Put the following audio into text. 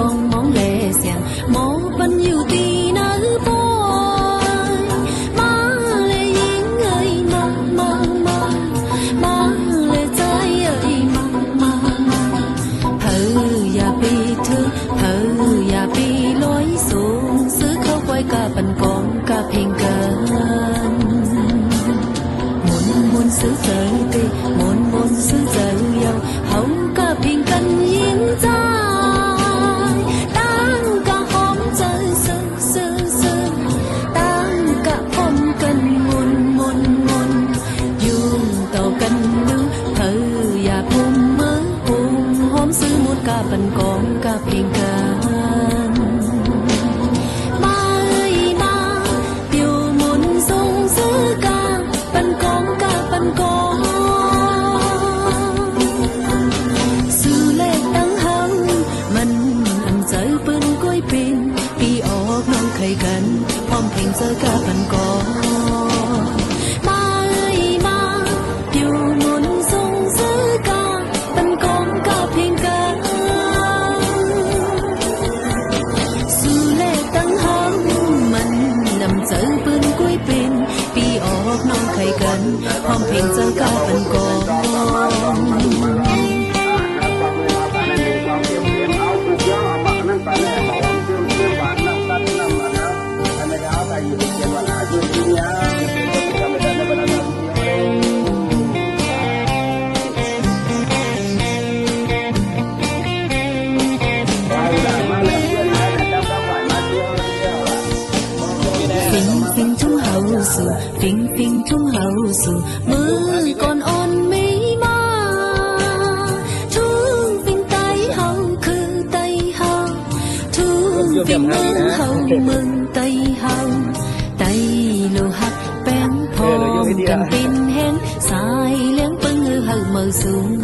con món lệ xèn mô vẫn yêu tí nở bôi má lệ yên ơi má lệ trái ơi má thử ya bi thư thử ya bi lối xuống xứ khâu quay cả bần con cả phiền cơn muốn xứ giới tê muốn xứ giới yêu hậu cả phiền cơn yên ra bần con cả phiền cơn má ơi má tiêu muốn sông xứ ca bần con sư lệ tăng hăng mình ăn chơi bên cuối pin đi ốc non khay gần phong thành chơi cả bần con gần hôm phiền giờ cả phần con phình trung hậu sự mưa còn on mỹ ma thương phình tay hậu khư tay hậu thương phình mừng tay hậu tay lô hạt bén phong cần pin hén sai lén bưng hư hậu mờ xuống